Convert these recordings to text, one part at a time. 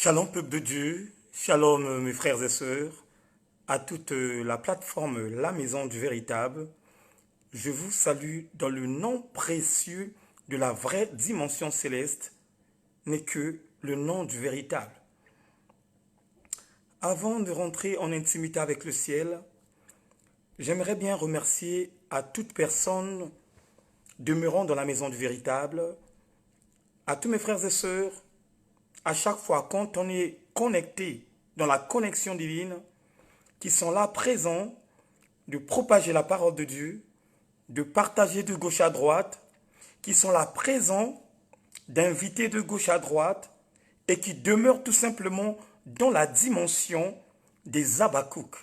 Shalom peuple de Dieu, shalom mes frères et sœurs, à toute la plateforme La Maison du Véritable. Je vous salue dans le nom précieux de la vraie dimension céleste, n'est que le nom du véritable. Avant de rentrer en intimité avec le ciel, j'aimerais bien remercier à toute personne demeurant dans la Maison du Véritable, à tous mes frères et sœurs, à chaque fois quand on est connecté dans la connexion divine, qui sont là présents, de propager la parole de Dieu, de partager de gauche à droite, qui sont là présents, d'inviter de gauche à droite, et qui demeurent tout simplement dans la dimension des Habakkuk.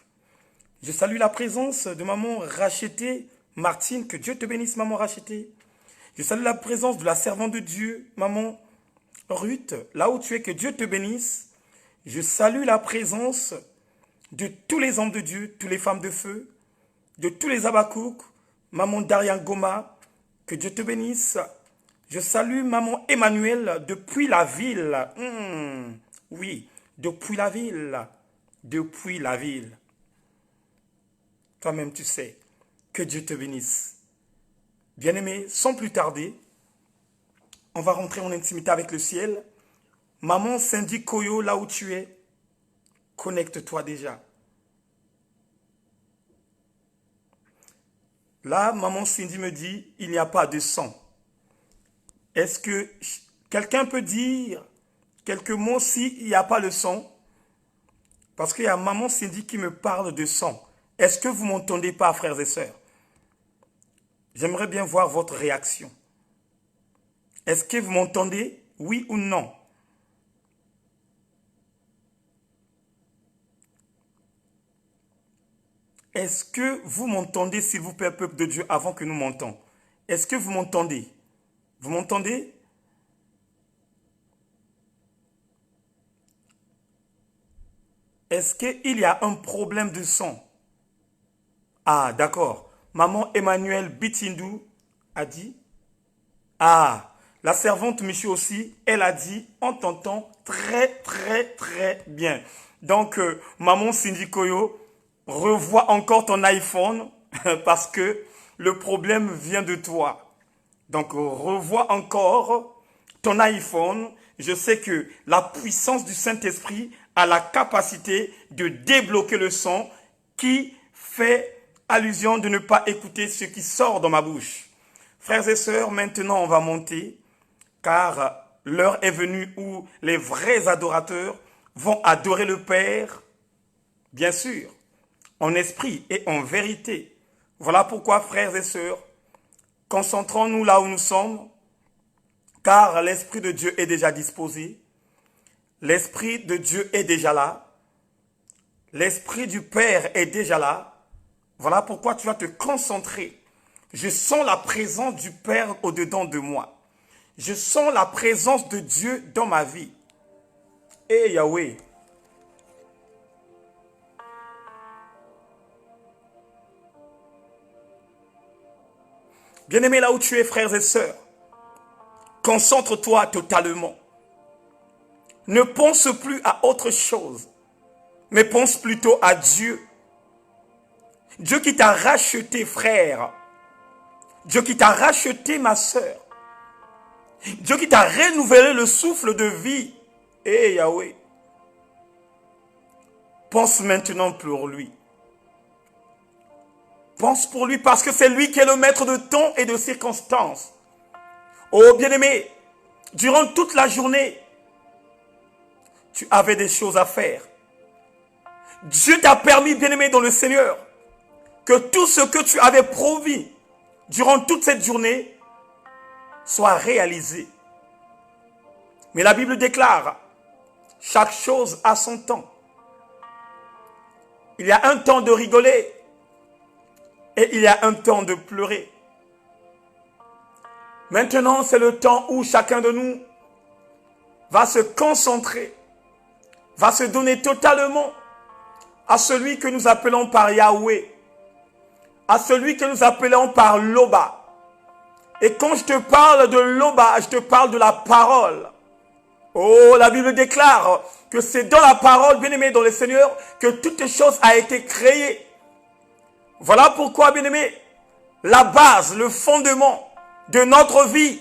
Je salue la présence de maman Rachetée, Martine, que Dieu te bénisse maman Rachetée. Je salue la présence de la servante de Dieu, maman Ruth, là où tu es, que Dieu te bénisse. Je salue la présence de tous les hommes de Dieu, toutes les femmes de feu, de tous les Habakkuk, maman Darian Goma, que Dieu te bénisse. Je salue maman Emmanuel depuis la ville. Oui, depuis la ville. Depuis la ville. Toi-même tu sais. Que Dieu te bénisse. Bien-aimé, sans plus tarder, on va rentrer en intimité avec le ciel. Maman Cindy Koyo, là où tu es, connecte-toi déjà. Là, maman Cindy me dit, il n'y a pas de sang. Est-ce que quelqu'un peut dire quelques mots s'il n'y a pas le sang? Parce qu'il y a maman Cindy qui me parle de sang. Est-ce que vous ne m'entendez pas, frères et sœurs? J'aimerais bien voir votre réaction. Est-ce que vous m'entendez? Oui ou non? Est-ce que vous m'entendez, s'il vous plaît, peuple de Dieu, avant que nous montions? Est-ce que vous m'entendez? Vous m'entendez? Est-ce qu'il y a un problème de son? Ah, d'accord. Maman Emmanuel Bitindou a dit. Ah, la servante Michu aussi, elle a dit, on t'entend très bien. Donc, maman Cindy Koyo, revois encore ton iPhone parce que le problème vient de toi. Donc, revois encore ton iPhone. Je sais que la puissance du Saint-Esprit a la capacité de débloquer le son qui fait allusion de ne pas écouter ce qui sort de ma bouche. Frères et sœurs, maintenant on va monter car l'heure est venue où les vrais adorateurs vont adorer le Père, bien sûr, en esprit et en vérité. Voilà pourquoi, frères et sœurs, concentrons-nous là où nous sommes, car l'Esprit de Dieu est déjà disposé, l'Esprit de Dieu est déjà là, l'Esprit du Père est déjà là. Voilà pourquoi tu vas te concentrer. Je sens la présence du Père au-dedans de moi. Je sens la présence de Dieu dans ma vie. Et Yahweh. Bien-aimé, là où tu es, frères et sœurs, concentre-toi totalement. Ne pense plus à autre chose, mais pense plutôt à Dieu. Dieu qui t'a racheté, frère. Dieu qui t'a racheté, ma sœur. Dieu qui t'a renouvelé le souffle de vie. Eh Yahweh. Pense maintenant pour lui. Pense pour lui parce que c'est lui qui est le maître de temps et de circonstances. Oh bien-aimé, durant toute la journée, tu avais des choses à faire. Dieu t'a permis, bien-aimé dans le Seigneur, que tout ce que tu avais promis durant toute cette journée soit réalisé. Mais la Bible déclare, chaque chose a son temps. Il y a un temps de rigoler et il y a un temps de pleurer. Maintenant, c'est le temps où chacun de nous va se concentrer, va se donner totalement à celui que nous appelons par Yahweh, à celui que nous appelons par Loba. Et quand je te parle de Loba, je te parle de la parole. Oh, la Bible déclare que c'est dans la parole, bien-aimé, dans le Seigneur, que toute chose a été créée. Voilà pourquoi, bien-aimé, la base, le fondement de notre vie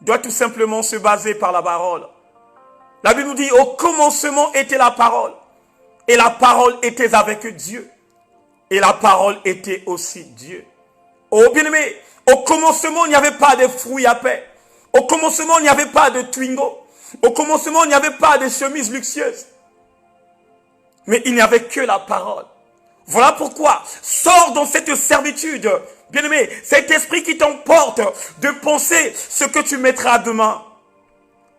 doit tout simplement se baser par la parole. La Bible nous dit, au commencement était la parole, et la parole était avec Dieu, et la parole était aussi Dieu. Oh, bien-aimé, au commencement, il n'y avait pas de fruits à pain. Au commencement, il n'y avait pas de Twingo. Au commencement, il n'y avait pas de chemises luxueuses. Mais il n'y avait que la parole. Voilà pourquoi, sors dans cette servitude, bien-aimé, cet esprit qui t'emporte de penser ce que tu mettras demain.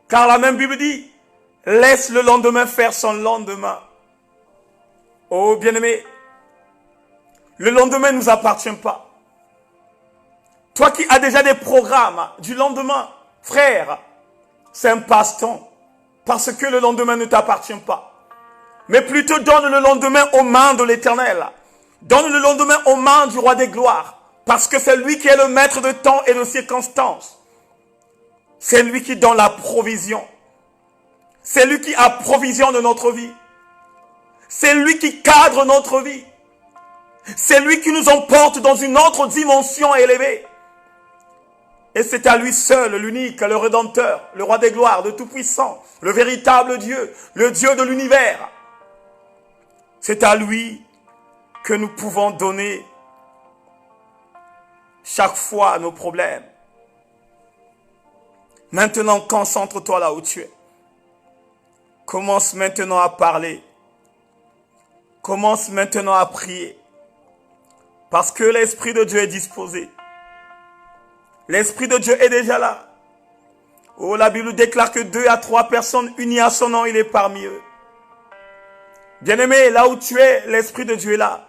Car la même Bible dit, laisse le lendemain faire son lendemain. Oh, bien-aimé, le lendemain ne nous appartient pas. Toi qui as déjà des programmes du lendemain, frère, c'est un passe-temps. Parce que le lendemain ne t'appartient pas. Mais plutôt donne le lendemain aux mains de l'Éternel. Donne le lendemain aux mains du roi des gloires. Parce que c'est lui qui est le maître de temps et de circonstances. C'est lui qui donne la provision. C'est lui qui a provision de notre vie. C'est lui qui cadre notre vie. C'est lui qui nous emporte dans une autre dimension élevée. Et c'est à lui seul, l'unique, le Rédempteur, le roi des gloires, le Tout-Puissant, le véritable Dieu, le Dieu de l'univers. C'est à lui que nous pouvons donner chaque fois nos problèmes. Maintenant, concentre-toi là où tu es. Commence maintenant à parler. Commence maintenant à prier. Parce que l'Esprit de Dieu est disposé. L'Esprit de Dieu est déjà là. Oh, la Bible déclare que 2 à 3 personnes unies à son nom, il est parmi eux. Bien-aimé, là où tu es, l'Esprit de Dieu est là.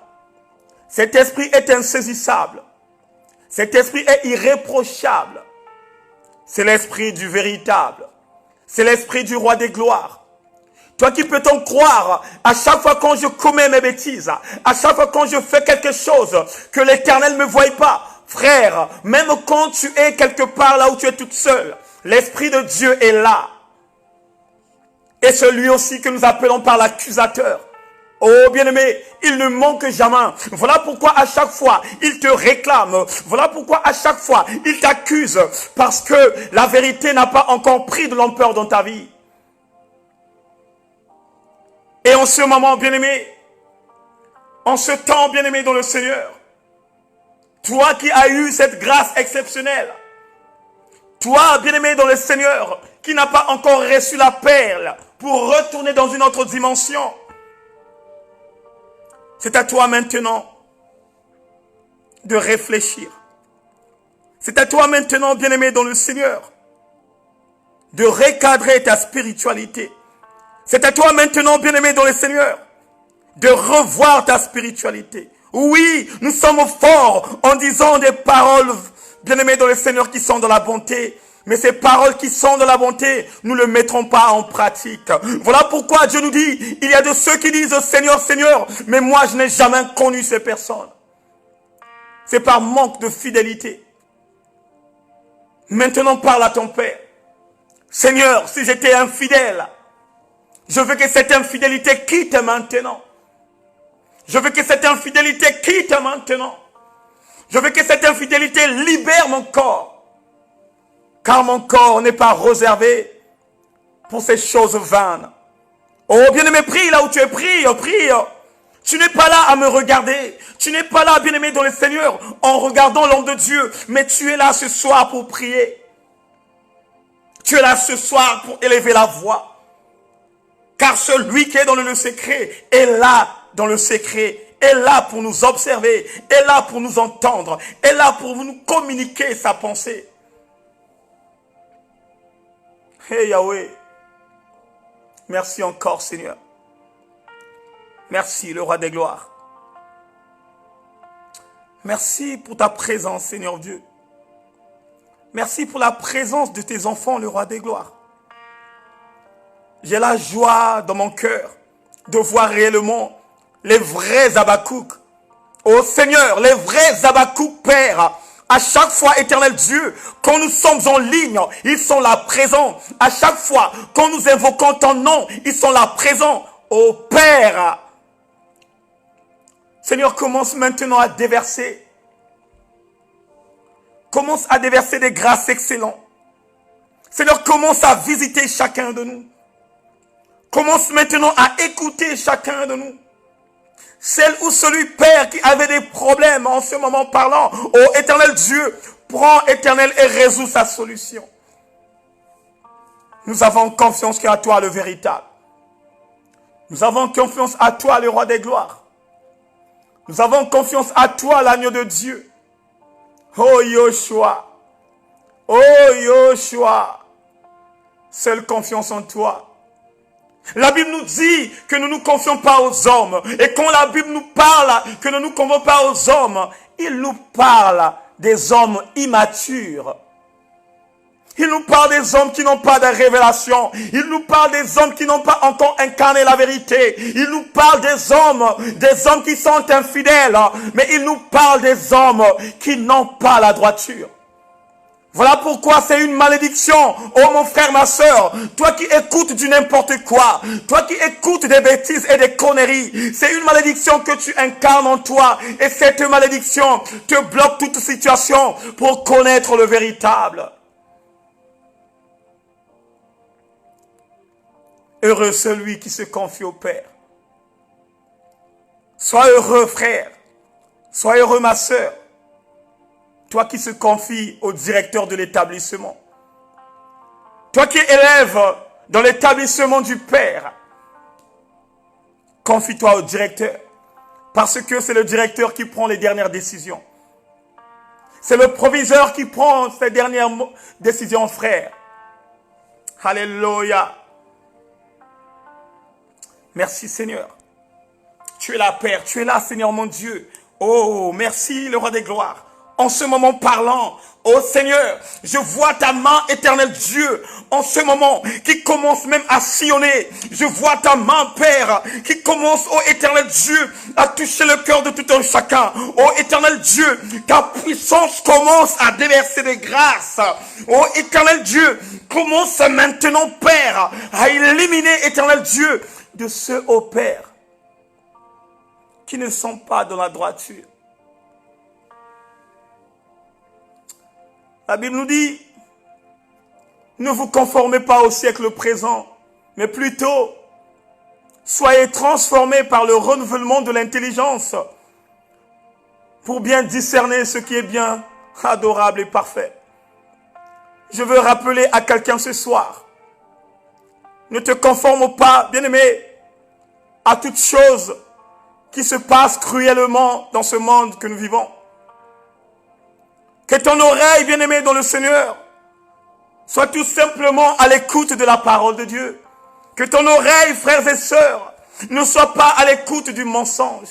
Cet esprit est insaisissable. Cet esprit est irréprochable. C'est l'esprit du véritable. C'est l'esprit du roi des gloires. Toi qui peux t'en croire, à chaque fois quand je commets mes bêtises, à chaque fois quand je fais quelque chose que l'Éternel ne me voie pas, frère, même quand tu es quelque part là où tu es toute seule, l'Esprit de Dieu est là. Et celui aussi que nous appelons par l'accusateur. Oh bien-aimé, il ne manque jamais. Voilà pourquoi à chaque fois, il te réclame. Voilà pourquoi à chaque fois, il t'accuse. Parce que la vérité n'a pas encore pris de l'ampleur dans ta vie. Et en ce moment, bien-aimé, en ce temps, bien-aimé dans le Seigneur, toi qui as eu cette grâce exceptionnelle, toi, bien-aimé dans le Seigneur, qui n'a pas encore reçu la perle pour retourner dans une autre dimension, c'est à toi maintenant de réfléchir. C'est à toi maintenant, bien-aimé dans le Seigneur, de recadrer ta spiritualité. C'est à toi maintenant, bien-aimé dans le Seigneur, de revoir ta spiritualité. Oui, nous sommes forts en disant des paroles, bien-aimés dans le Seigneur, qui sont dans la bonté. Mais ces paroles qui sont dans la bonté, nous ne les mettrons pas en pratique. Voilà pourquoi Dieu nous dit, il y a de ceux qui disent Seigneur, Seigneur, mais moi je n'ai jamais connu ces personnes. C'est par manque de fidélité. Maintenant parle à ton Père. Seigneur, si j'étais infidèle, je veux que cette infidélité quitte maintenant. Je veux que cette infidélité quitte maintenant. Je veux que cette infidélité libère mon corps. Car mon corps n'est pas réservé pour ces choses vaines. Oh, bien-aimé, prie là où tu es, prie. Tu n'es pas là à me regarder. Tu n'es pas là, bien-aimé, dans le Seigneur, en regardant l'homme de Dieu. Mais tu es là ce soir pour prier. Tu es là ce soir pour élever la voix. Car celui qui est dans le secret est là dans le secret, est là pour nous observer, est là pour nous entendre, est là pour nous communiquer sa pensée. Hey Yahweh, merci encore Seigneur. Merci le roi des gloires. Merci pour ta présence Seigneur Dieu. Merci pour la présence de tes enfants le roi des gloires. J'ai la joie dans mon cœur de voir réellement les vrais Habakkuk. Oh Seigneur, les vrais Habakkuk Père, À chaque fois, éternel Dieu, quand nous sommes en ligne, ils sont là présents. À chaque fois, quand nous invoquons ton nom, ils sont là présents. Ô Père, Seigneur, commence maintenant à déverser. Commence à déverser des grâces excellentes. Seigneur, commence à visiter chacun de nous. Commence maintenant à écouter chacun de nous. Celle ou celui, Père, qui avait des problèmes en ce moment parlant. Oh, éternel Dieu, prends, éternel, et résous sa solution. Nous avons confiance qu'à toi, le véritable. Nous avons confiance à toi, le roi des gloires. Nous avons confiance à toi, l'agneau de Dieu. Oh, Yoshua. Oh, Yoshua. Seule confiance en toi. La Bible nous dit que nous ne nous confions pas aux hommes. Et quand la Bible nous parle que nous ne nous confions pas aux hommes, il nous parle des hommes immatures. Il nous parle des hommes qui n'ont pas de révélation. Il nous parle des hommes qui n'ont pas encore incarné la vérité. Il nous parle des hommes qui sont infidèles. Mais il nous parle des hommes qui n'ont pas la droiture. Voilà pourquoi c'est une malédiction. Oh mon frère, ma soeur, toi qui écoutes du n'importe quoi, toi qui écoutes des bêtises et des conneries, c'est une malédiction que tu incarnes en toi. Et cette malédiction te bloque toute situation pour connaître le véritable. Heureux celui qui se confie au Père. Sois heureux, frère. Sois heureux, ma soeur. Toi qui se confies au directeur de l'établissement. Toi qui es élève dans l'établissement du Père. Confie-toi au directeur. Parce que c'est le directeur qui prend les dernières décisions. C'est le proviseur qui prend ces dernières décisions, frère. Alléluia. Merci Seigneur. Tu es là, Père. Tu es là, Seigneur mon Dieu. Oh, merci le roi des gloires. En ce moment parlant, oh Seigneur, je vois ta main, éternel Dieu, en ce moment, qui commence même à sillonner. Je vois ta main, Père, qui commence, oh éternel Dieu, à toucher le cœur de tout un chacun. Oh éternel Dieu, ta puissance commence à déverser des grâces. Oh éternel Dieu, commence maintenant, Père, à éliminer, éternel Dieu, de ceux, oh Père, qui ne sont pas dans la droiture. La Bible nous dit, ne vous conformez pas au siècle présent, mais plutôt, soyez transformés par le renouvellement de l'intelligence pour bien discerner ce qui est bien, adorable et parfait. Je veux rappeler à quelqu'un ce soir, ne te conforme pas, bien-aimé, à toutes choses qui se passent cruellement dans ce monde que nous vivons. Que ton oreille, bien-aimé dans le Seigneur, soit tout simplement à l'écoute de la parole de Dieu. Que ton oreille, frères et sœurs, ne soit pas à l'écoute du mensonge.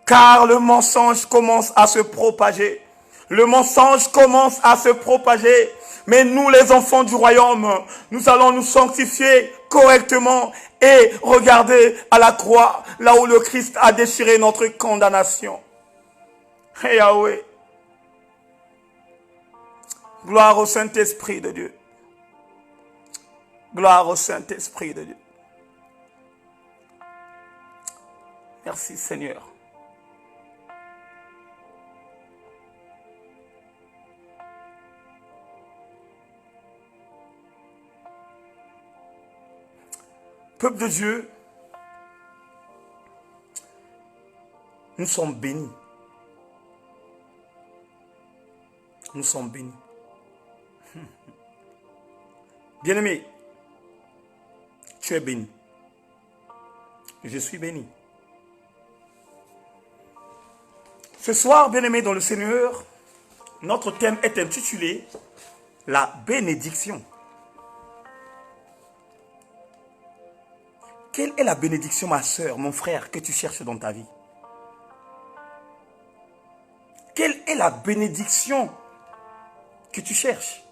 Car le mensonge commence à se propager. Le mensonge commence à se propager. Mais nous, les enfants du royaume, nous allons nous sanctifier correctement et regarder à la croix, là où le Christ a déchiré notre condamnation. Hey Yahweh. Gloire au Saint-Esprit de Dieu. Gloire au Saint-Esprit de Dieu. Merci Seigneur. Peuple de Dieu, nous sommes bénis. Nous sommes bénis. Bien-aimé, tu es béni. Je suis béni. Ce soir, bien-aimé dans le Seigneur, notre thème est intitulé « La bénédiction ». Quelle est la bénédiction, ma sœur, mon frère, que tu cherches dans ta vie? Quelle est la bénédiction que tu cherches?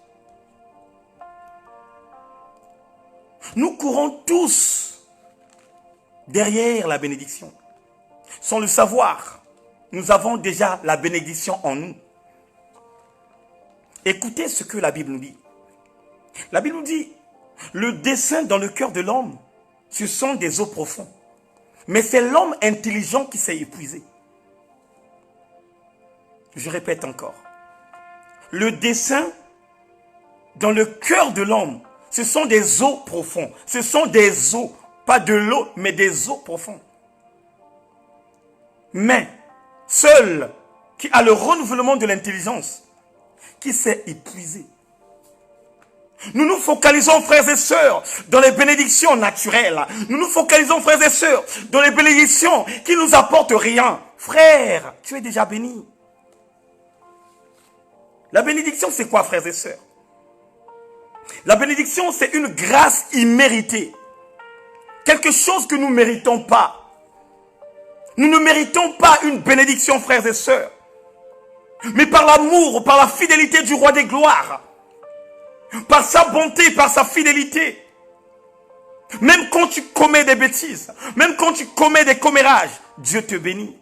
Nous courons tous derrière la bénédiction. Sans le savoir, nous avons déjà la bénédiction en nous. Écoutez ce que la Bible nous dit. La Bible nous dit, le dessein dans le cœur de l'homme, ce sont des eaux profondes. Mais c'est l'homme intelligent qui s'est épuisé. Je répète encore. Le dessein dans le cœur de l'homme, ce sont des eaux profondes. Ce sont des eaux, pas de l'eau, mais des eaux profondes. Mais seul qui a le renouvellement de l'intelligence, qui s'est épuisé. Nous nous focalisons, frères et sœurs, dans les bénédictions naturelles. Nous nous focalisons, frères et sœurs, dans les bénédictions qui ne nous apportent rien. Frère, tu es déjà béni. La bénédiction, c'est quoi, frères et sœurs? La bénédiction, c'est une grâce imméritée. Quelque chose que nous ne méritons pas. Nous ne méritons pas une bénédiction, frères et sœurs. Mais par l'amour, par la fidélité du roi des gloires, par sa bonté, par sa fidélité, même quand tu commets des bêtises, même quand tu commets des commérages, Dieu te bénit.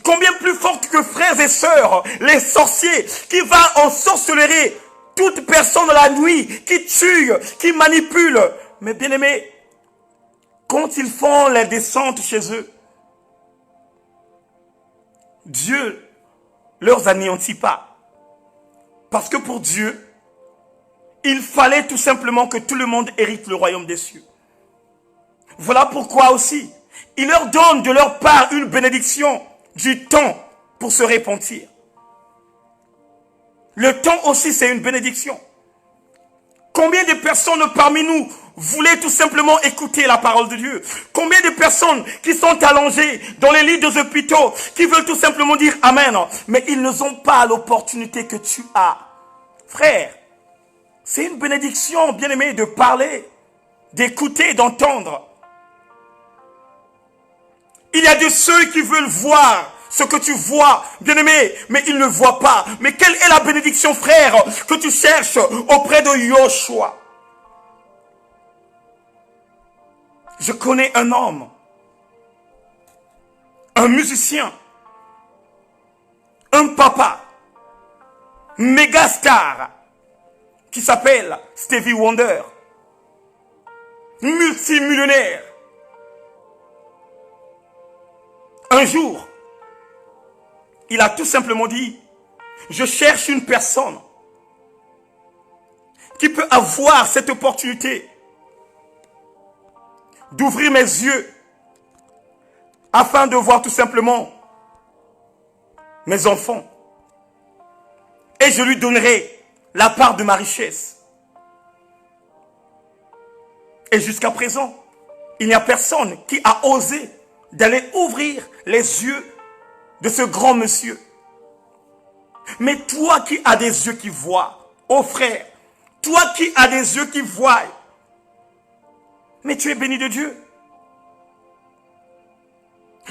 Combien plus forte que frères et sœurs, les sorciers qui vont en sorcellerie, toute personne de la nuit qui tue, qui manipule. Mais bien aimés, quand ils font les descentes chez eux, Dieu leur anéantit pas. Parce que pour Dieu, il fallait tout simplement que tout le monde hérite le royaume des cieux. Voilà pourquoi aussi, il leur donne de leur part une bénédiction, du temps pour se repentir. Le temps aussi, c'est une bénédiction. Combien de personnes parmi nous voulaient tout simplement écouter la parole de Dieu? Combien de personnes qui sont allongées dans les lits des hôpitaux, qui veulent tout simplement dire Amen, mais ils n'ont pas l'opportunité que tu as. Frère, c'est une bénédiction, bien-aimé, de parler, d'écouter, d'entendre. Il y a de ceux qui veulent voir ce que tu vois, bien-aimé, mais ils ne voient pas. Mais quelle est la bénédiction, frère, que tu cherches auprès de Yoshua? Je connais un homme, un musicien, un papa, méga star, qui s'appelle Stevie Wonder, multimillionnaire. Un jour, il a tout simplement dit, je cherche une personne qui peut avoir cette opportunité d'ouvrir mes yeux afin de voir tout simplement mes enfants. Et je lui donnerai la part de ma richesse. Et jusqu'à présent, il n'y a personne qui a osé d'aller ouvrir les yeux de ce grand monsieur. Mais toi qui as des yeux qui voient, oh frère, toi qui as des yeux qui voient, mais tu es béni de Dieu.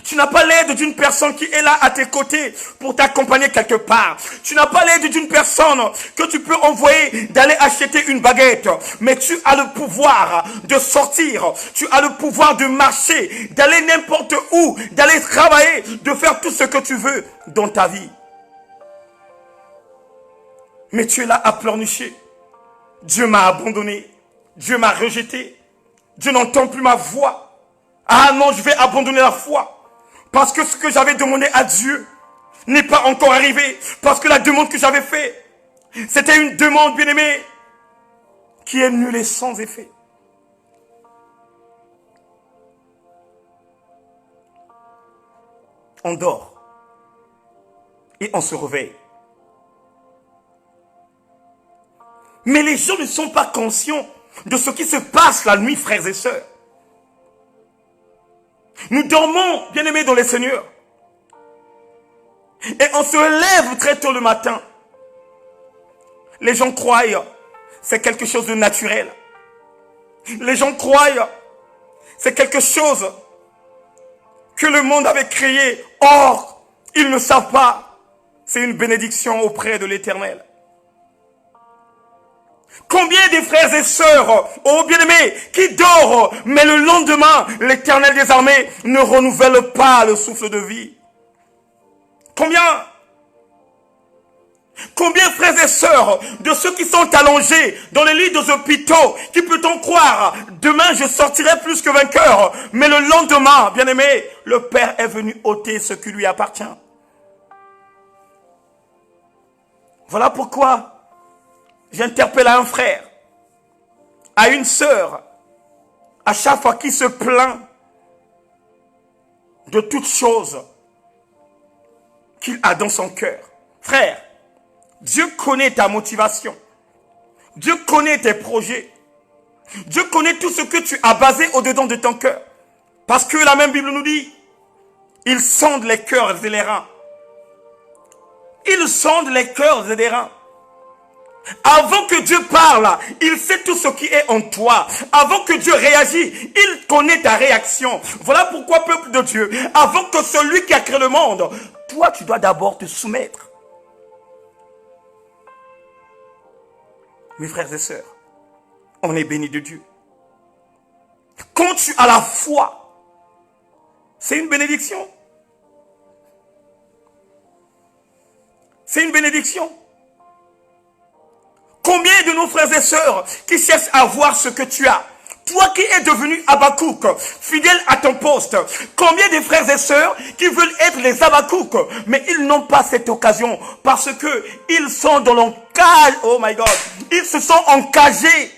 Tu n'as pas l'aide d'une personne qui est là à tes côtés pour t'accompagner quelque part. Tu n'as pas l'aide d'une personne que tu peux envoyer d'aller acheter une baguette. Mais tu as le pouvoir de sortir. Tu as le pouvoir de marcher, d'aller n'importe où, d'aller travailler, de faire tout ce que tu veux dans ta vie. Mais tu es là à pleurnicher. Dieu m'a abandonné. Dieu m'a rejeté. Dieu n'entend plus ma voix. Ah non, je vais abandonner la foi. Parce que ce que j'avais demandé à Dieu n'est pas encore arrivé. Parce que la demande que j'avais faite, c'était une demande, bien-aimée, qui est nulle et sans effet. On dort et on se réveille. Mais les gens ne sont pas conscients de ce qui se passe la nuit, frères et sœurs. Nous dormons, bien-aimés dans les Seigneurs. Et on se lève très tôt le matin. Les gens croient c'est quelque chose de naturel. Les gens croient c'est quelque chose que le monde avait créé. Or, ils ne savent pas. C'est une bénédiction auprès de l'Éternel. Combien de frères et sœurs, oh bien-aimés, qui dorment, mais le lendemain, l'Éternel des armées ne renouvelle pas le souffle de vie. Combien? Combien, frères et sœurs, de ceux qui sont allongés dans les lits des hôpitaux, qui peut-on croire, demain je sortirai plus que vainqueur, mais le lendemain, bien-aimé, le Père est venu ôter ce qui lui appartient. Voilà pourquoi j'interpelle à un frère, à une sœur, à chaque fois qu'il se plaint de toutes choses qu'il a dans son cœur. Frère, Dieu connaît ta motivation. Dieu connaît tes projets. Dieu connaît tout ce que tu as basé au-dedans de ton cœur. Parce que la même Bible nous dit, il sonde les cœurs et les reins. Il sonde les cœurs et les reins. Avant que Dieu parle, il sait tout ce qui est en toi. Avant que Dieu réagisse, il connaît ta réaction. Voilà pourquoi, peuple de Dieu, avant que celui qui a créé le monde, toi, tu dois d'abord te soumettre. Mes frères et sœurs, on est bénis de Dieu. Quand tu as la foi, c'est une bénédiction. C'est une bénédiction. Combien de nos frères et sœurs qui cherchent à voir ce que tu as? Toi qui es devenu Habakkuk, fidèle à ton poste. Combien de frères et sœurs qui veulent être les Habakkuk, mais ils n'ont pas cette occasion parce que ils sont dans l'encage. Oh my God. Ils se sont encagés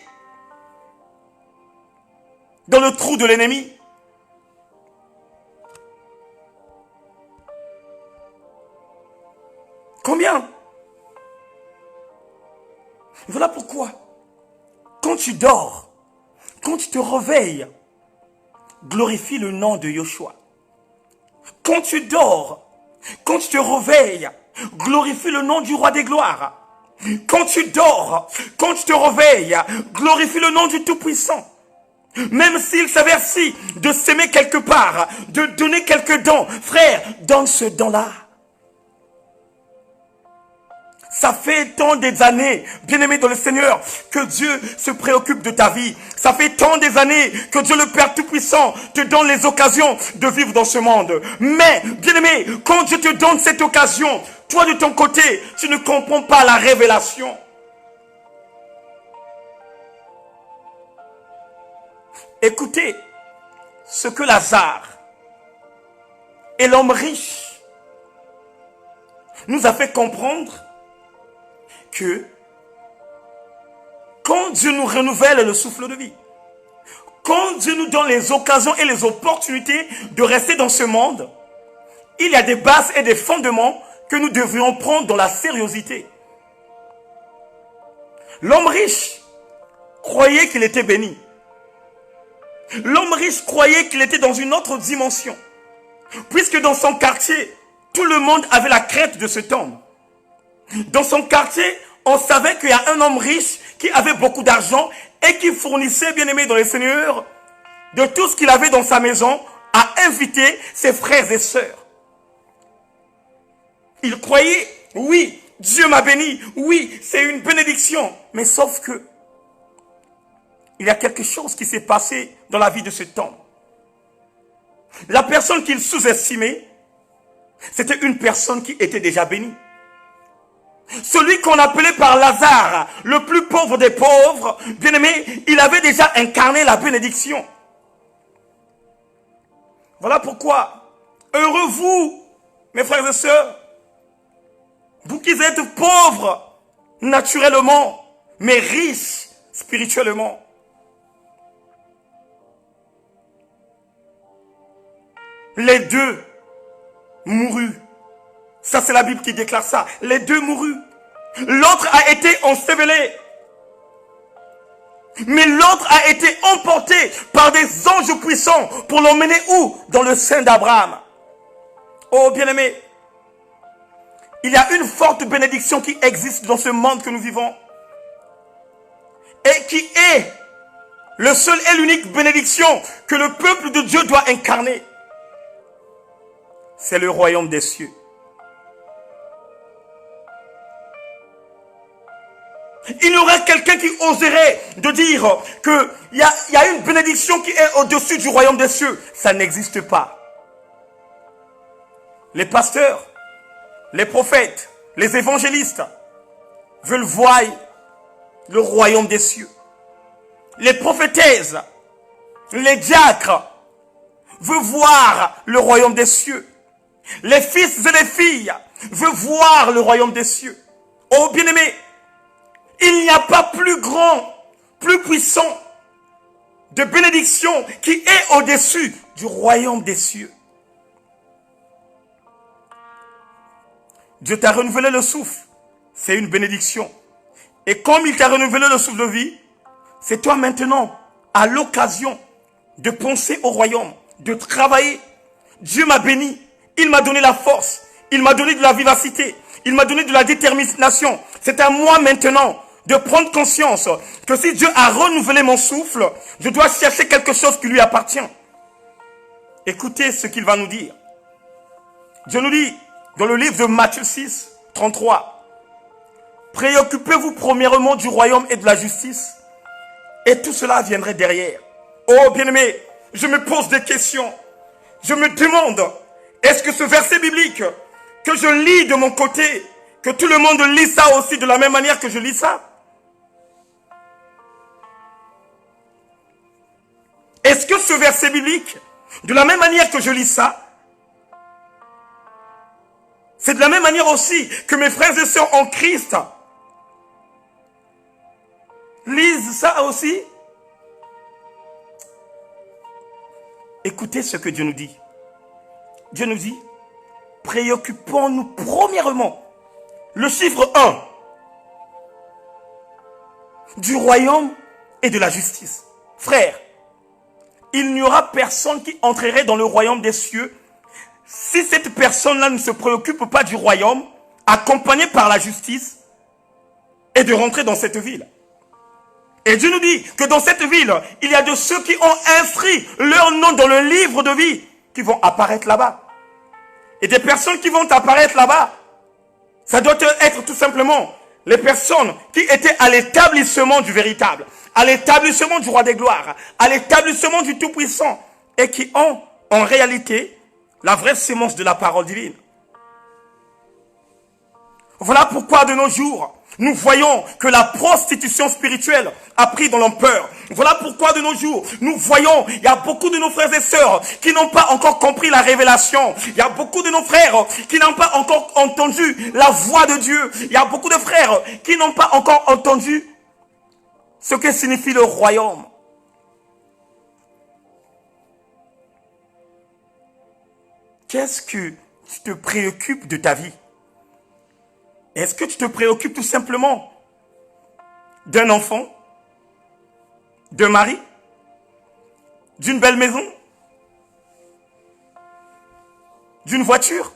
dans le trou de l'ennemi. Combien? Voilà pourquoi, quand tu dors, quand tu te réveilles, glorifie le nom de Yoshua. Quand tu dors, quand tu te réveilles, glorifie le nom du roi des gloires. Quand tu dors, quand tu te réveilles, glorifie le nom du Tout-Puissant. Même s'il s'avère si de s'aimer quelque part, de donner quelques dons, frère, donne ce don-là. Ça fait tant des années, bien-aimé dans le Seigneur, que Dieu se préoccupe de ta vie. Ça fait tant des années que Dieu le Père Tout-Puissant te donne les occasions de vivre dans ce monde. Mais, bien-aimé, quand Dieu te donne cette occasion, toi de ton côté, tu ne comprends pas la révélation. Écoutez ce que Lazare et l'homme riche nous a fait comprendre que quand Dieu nous renouvelle le souffle de vie, quand Dieu nous donne les occasions et les opportunités de rester dans ce monde, il y a des bases et des fondements que nous devrions prendre dans la sérieuxité. L'homme riche croyait qu'il était béni. L'homme riche croyait qu'il était dans une autre dimension, puisque dans son quartier, tout le monde avait la crainte de se tomber. Dans son quartier, on savait qu'il y a un homme riche qui avait beaucoup d'argent et qui fournissait, bien aimé dans le Seigneur, de tout ce qu'il avait dans sa maison à inviter ses frères et sœurs. Il croyait, oui, Dieu m'a béni, oui, c'est une bénédiction. Mais sauf que, il y a quelque chose qui s'est passé dans la vie de cet homme. La personne qu'il sous-estimait, c'était une personne qui était déjà bénie. Celui qu'on appelait par Lazare, le plus pauvre des pauvres, bien aimé, il avait déjà incarné la bénédiction. Voilà pourquoi, heureux vous, mes frères et sœurs, vous qui êtes pauvres naturellement, mais riches spirituellement. Les deux moururent. Ça, c'est la Bible qui déclare ça. Les deux moururent. L'autre a été enseveli. Mais l'autre a été emporté par des anges puissants pour l'emmener où? Dans le sein d'Abraham. Oh, bien-aimé, il y a une forte bénédiction qui existe dans ce monde que nous vivons. Et qui est le seul et l'unique bénédiction que le peuple de Dieu doit incarner. C'est le royaume des cieux. Il y aura quelqu'un qui oserait de dire qu'il y a une bénédiction qui est au-dessus du royaume des cieux. Ça n'existe pas. Les pasteurs, les prophètes, les évangélistes, veulent voir le royaume des cieux. Les prophétesses, les diacres veulent voir le royaume des cieux. Les fils et les filles veulent voir le royaume des cieux. Oh bien-aimés, il n'y a pas plus grand, plus puissant de bénédiction qui est au-dessus du royaume des cieux. Dieu t'a renouvelé le souffle, c'est une bénédiction. Et comme il t'a renouvelé le souffle de vie, c'est toi maintenant, à l'occasion de penser au royaume, de travailler. Dieu m'a béni, il m'a donné la force, il m'a donné de la vivacité, il m'a donné de la détermination. C'est à moi maintenant de prendre conscience que si Dieu a renouvelé mon souffle, je dois chercher quelque chose qui lui appartient. Écoutez ce qu'il va nous dire. Dieu nous dit dans le livre de Matthieu 6, 33, « Préoccupez-vous premièrement du royaume et de la justice, et tout cela viendrait derrière. » Oh bien-aimé, je me pose des questions. Je me demande, est-ce que ce verset biblique que je lis de mon côté, que tout le monde lit ça aussi de la même manière que je lis ça? Est-ce que ce verset biblique, de la même manière que je lis ça, c'est de la même manière aussi que mes frères et sœurs en Christ lisent ça aussi? Écoutez ce que Dieu nous dit. Dieu nous dit, préoccupons-nous premièrement, le chiffre 1, du royaume et de la justice. Frère, il n'y aura personne qui entrerait dans le royaume des cieux si cette personne-là ne se préoccupe pas du royaume, accompagnée par la justice, et de rentrer dans cette ville. Et Dieu nous dit que dans cette ville, il y a de ceux qui ont inscrit leur nom dans le livre de vie, qui vont apparaître là-bas. Et des personnes qui vont apparaître là-bas, ça doit être tout simplement les personnes qui étaient à l'établissement du véritable, à l'établissement du roi des gloires, à l'établissement du Tout-Puissant, et qui ont en réalité la vraie sémence de la parole divine. Voilà pourquoi de nos jours, nous voyons que la prostitution spirituelle a pris dans l'ampleur. Voilà pourquoi de nos jours, nous voyons, il y a beaucoup de nos frères et sœurs qui n'ont pas encore compris la révélation. Il y a beaucoup de nos frères qui n'ont pas encore entendu la voix de Dieu. Il y a beaucoup de frères qui n'ont pas encore entendu ce que signifie le royaume. Qu'est-ce que tu te préoccupes de ta vie? Est-ce que tu te préoccupes tout simplement d'un enfant, d'un mari, d'une belle maison, d'une voiture,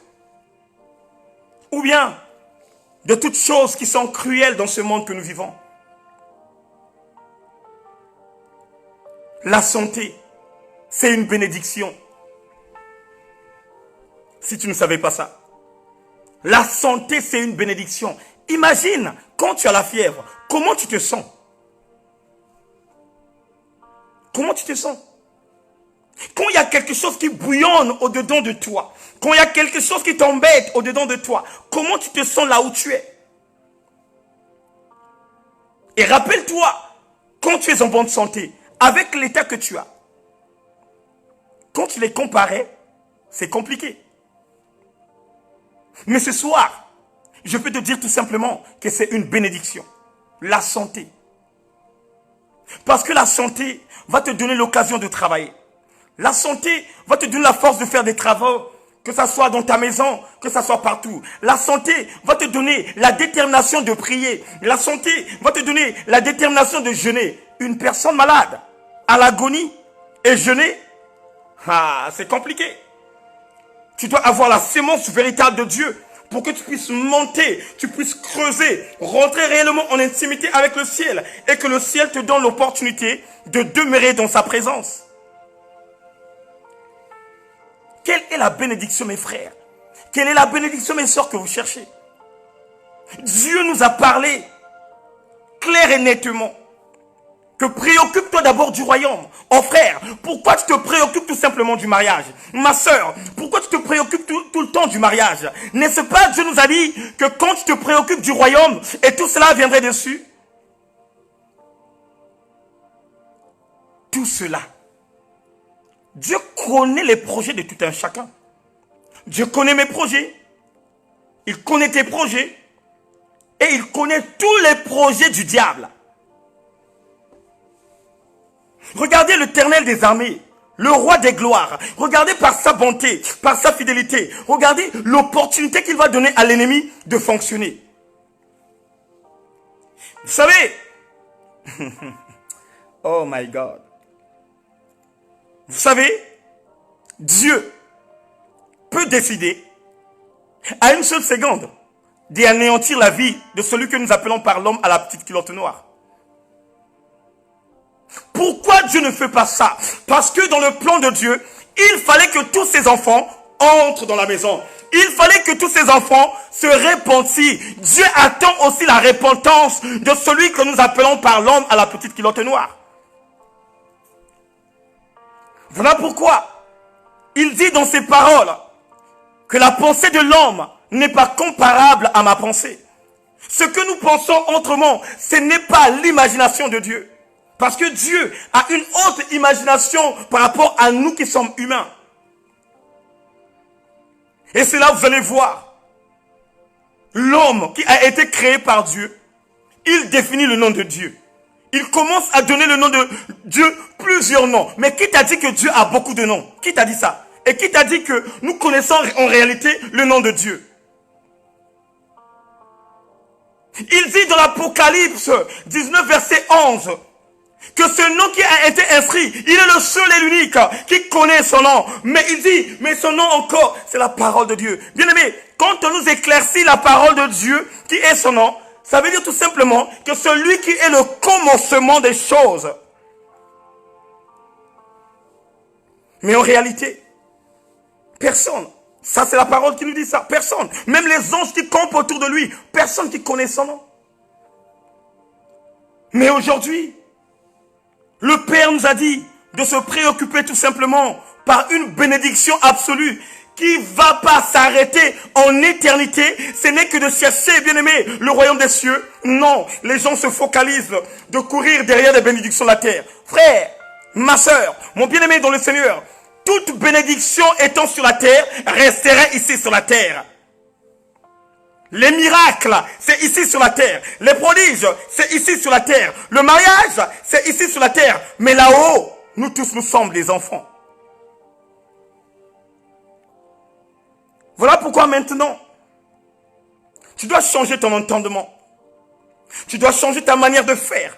ou bien de toutes choses qui sont cruelles dans ce monde que nous vivons? La santé, c'est une bénédiction. Si tu ne savais pas ça. La santé, c'est une bénédiction. Imagine, quand tu as la fièvre, comment tu te sens? Comment tu te sens? Quand il y a quelque chose qui bouillonne au-dedans de toi, quand il y a quelque chose qui t'embête au-dedans de toi, comment tu te sens là où tu es? Et rappelle-toi, quand tu es en bonne santé, avec l'état que tu as, quand tu les comparais, c'est compliqué. Mais ce soir, je peux te dire tout simplement que c'est une bénédiction. La santé. Parce que la santé va te donner l'occasion de travailler. La santé va te donner la force de faire des travaux, que ça soit dans ta maison, que ça soit partout. La santé va te donner la détermination de prier. La santé va te donner la détermination de jeûner. Une personne malade, à l'agonie, et jeûner, c'est compliqué. Tu dois avoir la sémence véritable de Dieu pour que tu puisses monter, tu puisses creuser, rentrer réellement en intimité avec le ciel et que le ciel te donne l'opportunité de demeurer dans sa présence. Quelle est la bénédiction, mes frères? Quelle est la bénédiction, mes sœurs, que vous cherchez? Dieu nous a parlé clair et nettement. que préoccupe-toi d'abord du royaume. Oh frère, pourquoi tu te préoccupes tout simplement du mariage? Ma soeur, pourquoi tu te préoccupes tout le temps du mariage? N'est-ce pas Dieu nous a dit que quand tu te préoccupes du royaume, et tout cela viendrait dessus? Tout cela. Dieu connaît les projets de tout un chacun. Dieu connaît mes projets. Il connaît tes projets. Et il connaît tous les projets du diable. Regardez l'Éternel des armées, le roi des gloires. Regardez par sa bonté, par sa fidélité. Regardez l'opportunité qu'il va donner à l'ennemi de fonctionner. Vous savez, oh my God. Vous savez, Dieu peut décider à une seule seconde d'anéantir la vie de celui que nous appelons par l'homme à la petite culotte noire. Pourquoi Dieu ne fait pas ça? Parce que dans le plan de Dieu, il fallait que tous ses enfants entrent dans la maison. Il fallait que tous ses enfants se repentissent. Dieu attend aussi la repentance de celui que nous appelons par l'homme à la petite culotte noire. Voilà pourquoi il dit dans ses paroles que la pensée de l'homme n'est pas comparable à ma pensée. Ce que nous pensons autrement, ce n'est pas l'imagination de Dieu. Parce que Dieu a une haute imagination par rapport à nous qui sommes humains. Et c'est là que vous allez voir. L'homme qui a été créé par Dieu, il définit le nom de Dieu. Il commence à donner le nom de Dieu plusieurs noms. Mais qui t'a dit que Dieu a beaucoup de noms? Qui t'a dit ça? Et qui t'a dit que nous connaissons en réalité le nom de Dieu? Il dit dans l'Apocalypse 19 verset 11 que ce nom qui a été inscrit, il est le seul et l'unique qui connaît son nom. Mais il dit, mais son nom encore, c'est la parole de Dieu. Bien aimé, quand on nous éclaircit la parole de Dieu, qui est son nom, ça veut dire tout simplement que celui qui est le commencement des choses. Mais en réalité, personne. Ça, c'est la parole qui nous dit ça. Personne. Même les anges qui campent autour de lui, personne qui connaît son nom. Mais aujourd'hui, le Père nous a dit de se préoccuper tout simplement par une bénédiction absolue qui va pas s'arrêter en éternité. Ce n'est que de chercher, bien aimé, le royaume des cieux. Non, les gens se focalisent de courir derrière les bénédictions de la terre. Frère, ma soeur, mon bien-aimé dans le Seigneur, toute bénédiction étant sur la terre, resterait ici sur la terre. Les miracles, c'est ici sur la terre. Les prodiges, c'est ici sur la terre. Le mariage, c'est ici sur la terre. Mais là-haut, nous tous, nous sommes des enfants. Voilà pourquoi maintenant, tu dois changer ton entendement. Tu dois changer ta manière de faire.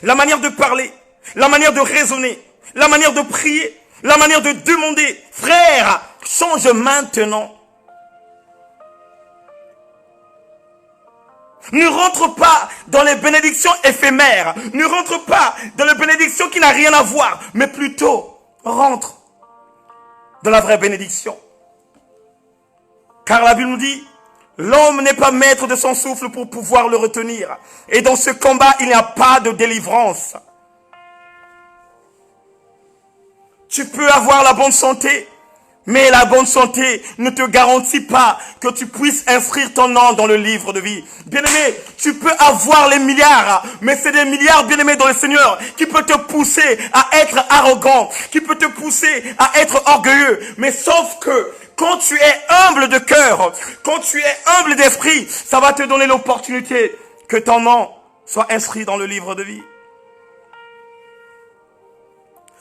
La manière de parler. La manière de raisonner. La manière de prier. La manière de demander. Frère, change maintenant. Ne rentre pas dans les bénédictions éphémères. Ne rentre pas dans les bénédictions qui n'ont rien à voir. Mais plutôt, rentre dans la vraie bénédiction. Car la Bible nous dit, l'homme n'est pas maître de son souffle pour pouvoir le retenir. Et dans ce combat, il n'y a pas de délivrance. Tu peux avoir la bonne santé, mais la bonne santé ne te garantit pas que tu puisses inscrire ton nom dans le livre de vie. Bien-aimé, tu peux avoir les milliards, mais c'est des milliards, bien-aimé, dans le Seigneur, qui peut te pousser à être arrogant, qui peut te pousser à être orgueilleux. Mais sauf que, quand tu es humble de cœur, quand tu es humble d'esprit, ça va te donner l'opportunité que ton nom soit inscrit dans le livre de vie.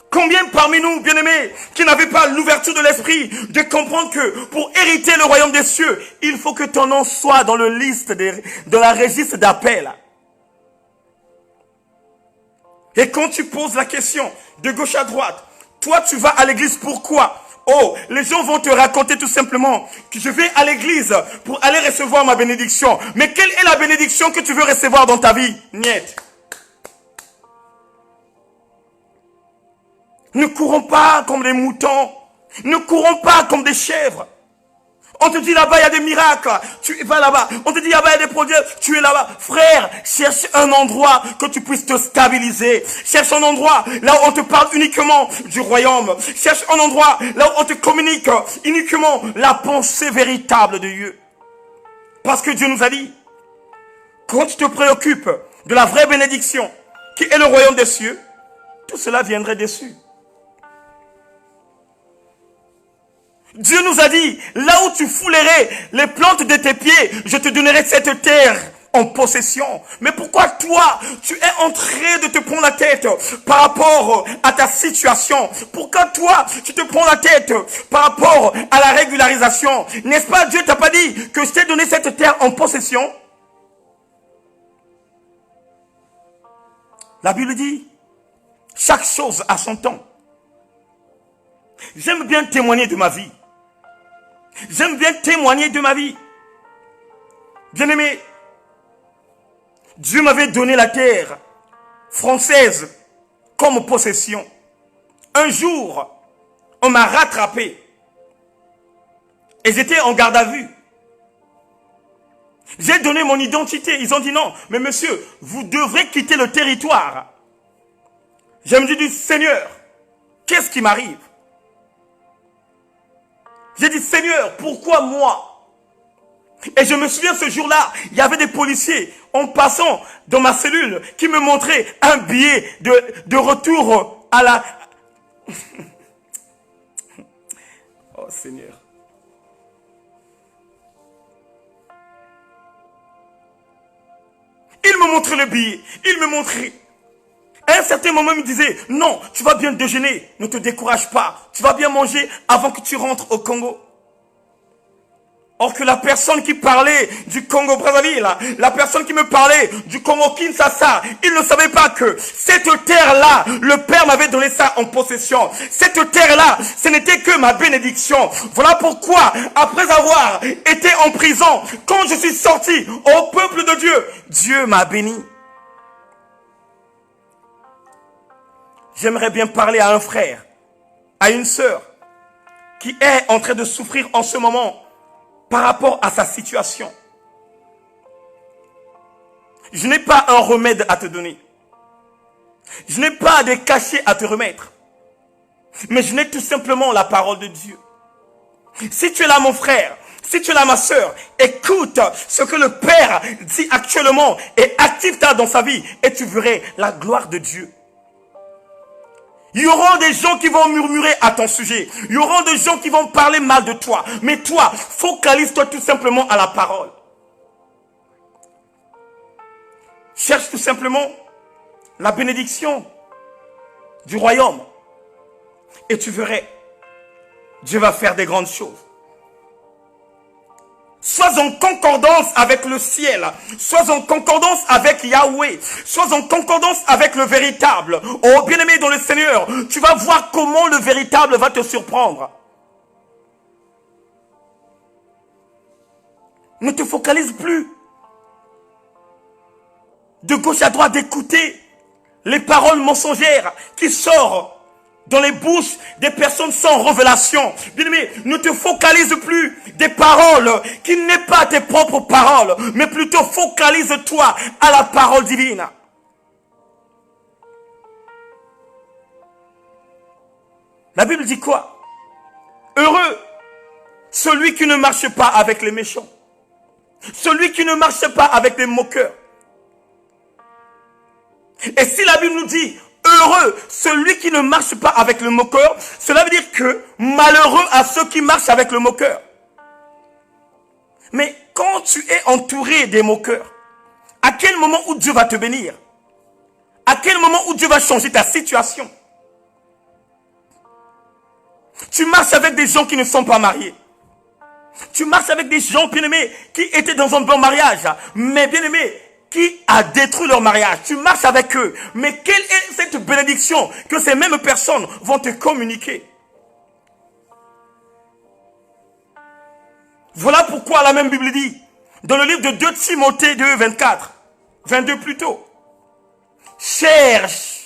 Combien parmi nous, bien-aimés, qui n'avaient pas l'ouverture de l'esprit de comprendre que pour hériter le royaume des cieux, il faut que ton nom soit dans le liste de la registre d'appel. Et quand tu poses la question de gauche à droite, toi tu vas à l'église pourquoi? Oh, les gens vont te raconter tout simplement que je vais à l'église pour aller recevoir ma bénédiction. Mais quelle est la bénédiction que tu veux recevoir dans ta vie? Niet. Ne courons pas comme des moutons. Ne courons pas comme des chèvres. On te dit là-bas, il y a des miracles. Tu vas là-bas. On te dit là-bas, il y a des prodiges. Tu es là-bas. Frère, cherche un endroit que tu puisses te stabiliser. Cherche un endroit là où on te parle uniquement du royaume. Cherche un endroit là où on te communique uniquement la pensée véritable de Dieu. Parce que Dieu nous a dit, quand tu te préoccupes de la vraie bénédiction, qui est le royaume des cieux, tout cela viendrait dessus. Dieu nous a dit, là où tu foulerais les plantes de tes pieds, je te donnerai cette terre en possession. Mais pourquoi toi, tu es en train de te prendre la tête par rapport à ta situation? Pourquoi toi, tu te prends la tête par rapport à la régularisation? N'est-ce pas, Dieu t'a pas dit que je t'ai donné cette terre en possession? La Bible dit, chaque chose a son temps. J'aime bien témoigner de ma vie. J'aime bien témoigner de ma vie. Bien-aimé, Dieu m'avait donné la terre française comme possession. Un jour, on m'a rattrapé. Et j'étais en garde à vue. J'ai donné mon identité. Ils ont dit non, mais monsieur, vous devrez quitter le territoire. Je me dis, Seigneur, qu'est-ce qui m'arrive? J'ai dit, Seigneur, pourquoi moi? Et je me souviens ce jour-là, il y avait des policiers en passant dans ma cellule qui me montraient un billet de retour à la... Oh Seigneur. Il me montrait le billet, il me montrait. À un certain moment, il me disait, non, tu vas bien déjeuner, ne te décourage pas. Tu vas bien manger avant que tu rentres au Congo. Or que la personne qui parlait du Congo-Brazzaville, la personne qui me parlait du Congo-Kinshasa, il ne savait pas que cette terre-là, le Père m'avait donné ça en possession. Cette terre-là, ce n'était que ma bénédiction. Voilà pourquoi, après avoir été en prison, quand je suis sorti au peuple de Dieu, Dieu m'a béni. J'aimerais bien parler à un frère, à une sœur, qui est en train de souffrir en ce moment par rapport à sa situation. Je n'ai pas un remède à te donner. Je n'ai pas des cachets à te remettre. Mais je n'ai tout simplement la parole de Dieu. Si tu es là, mon frère, si tu es là, ma sœur, écoute ce que le Père dit actuellement et active-toi dans sa vie et tu verras la gloire de Dieu. Il y aura des gens qui vont murmurer à ton sujet. Il y aura des gens qui vont parler mal de toi. Mais toi, focalise-toi tout simplement à la parole. Cherche tout simplement la bénédiction du royaume. Et tu verras, Dieu va faire des grandes choses. Sois en concordance avec le ciel. Sois en concordance avec Yahweh. Sois en concordance avec le véritable. Oh, bien-aimé dans le Seigneur, tu vas voir comment le véritable va te surprendre. Ne te focalise plus de gauche à droite d'écouter les paroles mensongères qui sortent dans les bouches des personnes sans révélation. Bien-aimé, ne te focalise plus des paroles qui n'est pas tes propres paroles, mais plutôt focalise-toi à la parole divine. La Bible dit quoi? Heureux celui qui ne marche pas avec les méchants, celui qui ne marche pas avec les moqueurs. Et si la Bible nous dit heureux celui qui ne marche pas avec le moqueur, cela veut dire que malheureux à ceux qui marchent avec le moqueur. Mais quand tu es entouré des moqueurs, à quel moment où Dieu va te bénir? À quel moment où Dieu va changer ta situation? Tu marches avec des gens qui ne sont pas mariés. Tu marches avec des gens, bien-aimés, qui étaient dans un bon mariage, mais bien-aimés, qui a détruit leur mariage. Tu marches avec eux. Mais quelle est cette bénédiction que ces mêmes personnes vont te communiquer? Voilà pourquoi la même Bible dit, dans le livre de 2 Timothée 2, 24, 22 plutôt, cherche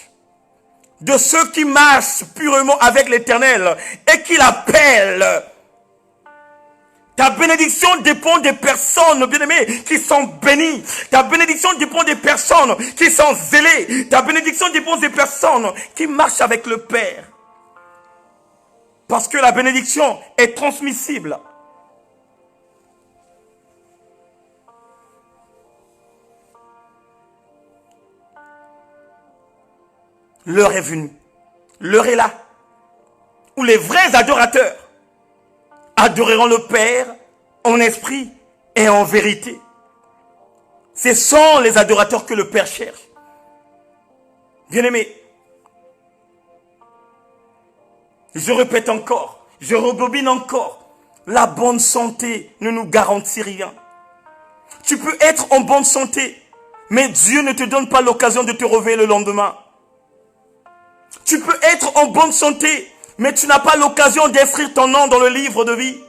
de ceux qui marchent purement avec l'Éternel et qui l'appellent Ta bénédiction dépend des personnes, bien-aimées, qui sont bénies. Ta bénédiction dépend des personnes qui sont zélées. Ta bénédiction dépend des personnes qui marchent avec le Père. Parce que la bénédiction est transmissible. L'heure est venue. L'heure est là. Où les vrais adorateurs adoreront le Père en esprit et en vérité. Ce sont les adorateurs que le Père cherche. Bien-aimés, je répète encore, je rebobine encore, la bonne santé ne nous garantit rien. Tu peux être en bonne santé, mais Dieu ne te donne pas l'occasion de te réveiller le lendemain. Tu peux être en bonne santé, mais tu n'as pas l'occasion d'inscrire ton nom dans le livre de vie.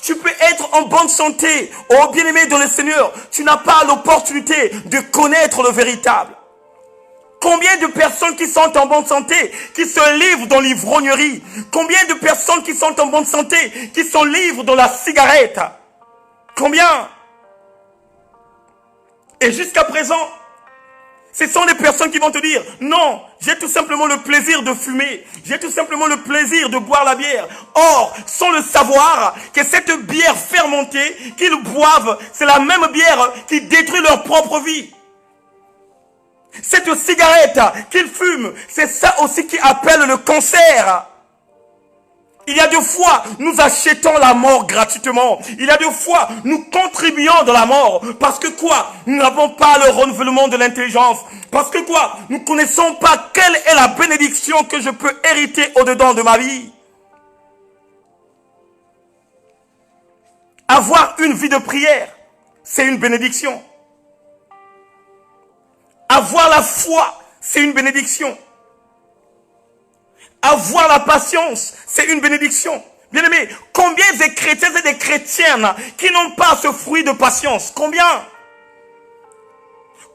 Tu peux être en bonne santé, oh bien-aimé dans le Seigneur, tu n'as pas l'opportunité de connaître le véritable. Combien de personnes qui sont en bonne santé, qui se livrent dans l'ivrognerie? Combien de personnes qui sont en bonne santé, qui se livrent dans la cigarette? Combien? Et jusqu'à présent, ce sont les personnes qui vont te dire, non, j'ai tout simplement le plaisir de fumer. J'ai tout simplement le plaisir de boire la bière. Or, sans le savoir, que cette bière fermentée qu'ils boivent, c'est la même bière qui détruit leur propre vie. Cette cigarette qu'ils fument, c'est ça aussi qui appelle le cancer. Il y a des fois, nous achetons la mort gratuitement. Il y a des fois, nous contribuons dans la mort. Parce que quoi? Nous n'avons pas le renouvellement de l'intelligence. Parce que quoi? Nous ne connaissons pas quelle est la bénédiction que je peux hériter au-dedans de ma vie. Avoir une vie de prière, c'est une bénédiction. Avoir la foi, c'est une bénédiction. Avoir la patience, c'est une bénédiction. Bien-aimés, combien de chrétiens et de chrétiennes qui n'ont pas ce fruit de patience? Combien?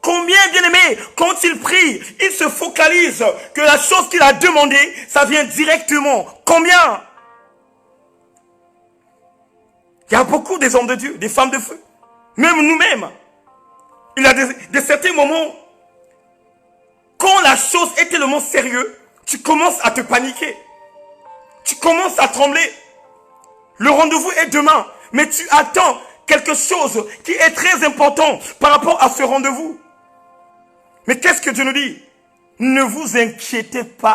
Combien, bien-aimés, quand ils prient, ils se focalisent que la chose qu'il a demandée, ça vient directement. Combien? Il y a beaucoup des hommes de Dieu, des femmes de feu. Même nous-mêmes. Il y a des certains moments, quand la chose est tellement sérieuse, tu commences à te paniquer. Tu commences à trembler. Le rendez-vous est demain. Mais tu attends quelque chose qui est très important par rapport à ce rendez-vous. Mais qu'est-ce que Dieu nous dit? Ne vous inquiétez pas.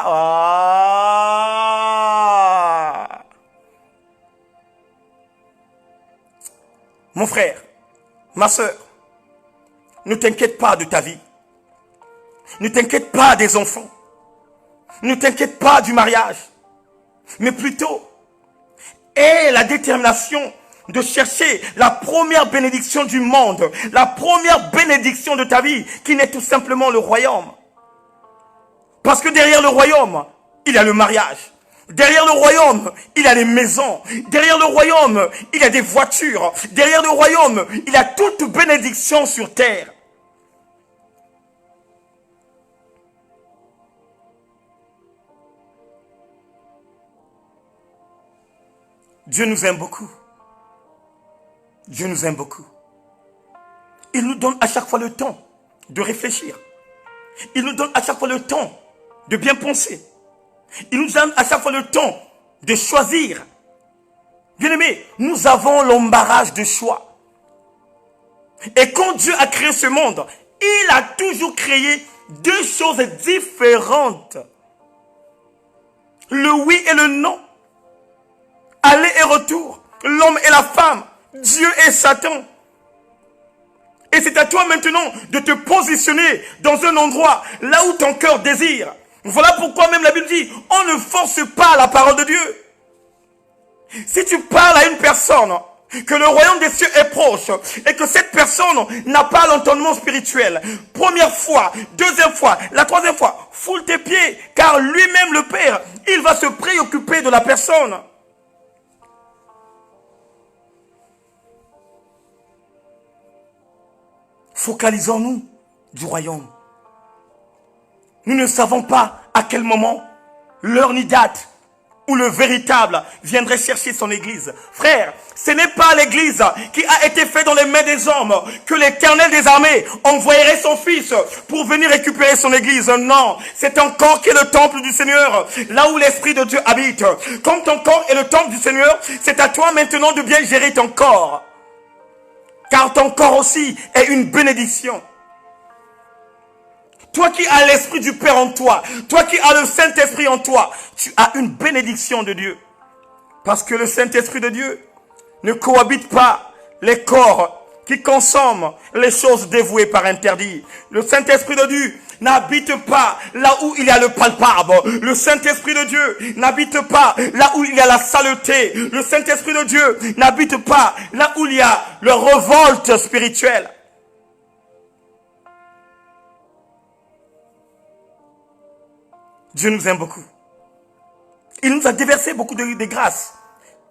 Mon frère, ma soeur, ne t'inquiète pas de ta vie. Ne t'inquiète pas des enfants. Ne t'inquiète pas du mariage, mais plutôt aie la détermination de chercher la première bénédiction du monde, la première bénédiction de ta vie, qui n'est tout simplement le royaume. Parce que derrière le royaume, il y a le mariage. Derrière le royaume, il y a les maisons. Derrière le royaume, il y a des voitures. Derrière le royaume, il y a toute bénédiction sur terre. Dieu nous aime beaucoup. Dieu nous aime beaucoup. Il nous donne à chaque fois le temps de réfléchir. Il nous donne à chaque fois le temps de bien penser. Il nous donne à chaque fois le temps de choisir. Bien-aimés, nous avons l'embarras de choix. Et quand Dieu a créé ce monde, il a toujours créé deux choses différentes. Le oui et le non. Aller et retour, l'homme et la femme, Dieu et Satan. Et c'est à toi maintenant de te positionner dans un endroit là où ton cœur désire. Voilà pourquoi même la Bible dit, on ne force pas la parole de Dieu. Si tu parles à une personne, que le royaume des cieux est proche, et que cette personne n'a pas l'entendement spirituel, première fois, deuxième fois, la troisième fois, foule tes pieds, car lui-même le Père, il va se préoccuper de la personne. Focalisons-nous du royaume. Nous ne savons pas à quel moment, l'heure ni date, où le véritable viendrait chercher son église. Frère, ce n'est pas l'église qui a été faite dans les mains des hommes que l'Éternel des armées envoyerait son fils pour venir récupérer son église. Non, c'est ton corps qui est le temple du Seigneur, là où l'Esprit de Dieu habite. Comme ton corps est le temple du Seigneur, c'est à toi maintenant de bien gérer ton corps. Car ton corps aussi est une bénédiction. Toi qui as l'Esprit du Père en toi, toi qui as le Saint-Esprit en toi, tu as une bénédiction de Dieu. Parce que le Saint-Esprit de Dieu ne cohabite pas les corps qui consomment les choses dévouées par interdit. Le Saint-Esprit de Dieu n'habite pas là où il y a le palpable. Le Saint-Esprit de Dieu n'habite pas là où il y a la saleté. Le Saint-Esprit de Dieu n'habite pas là où il y a la révolte spirituelle. Dieu nous aime beaucoup. Il nous a déversé beaucoup de grâces.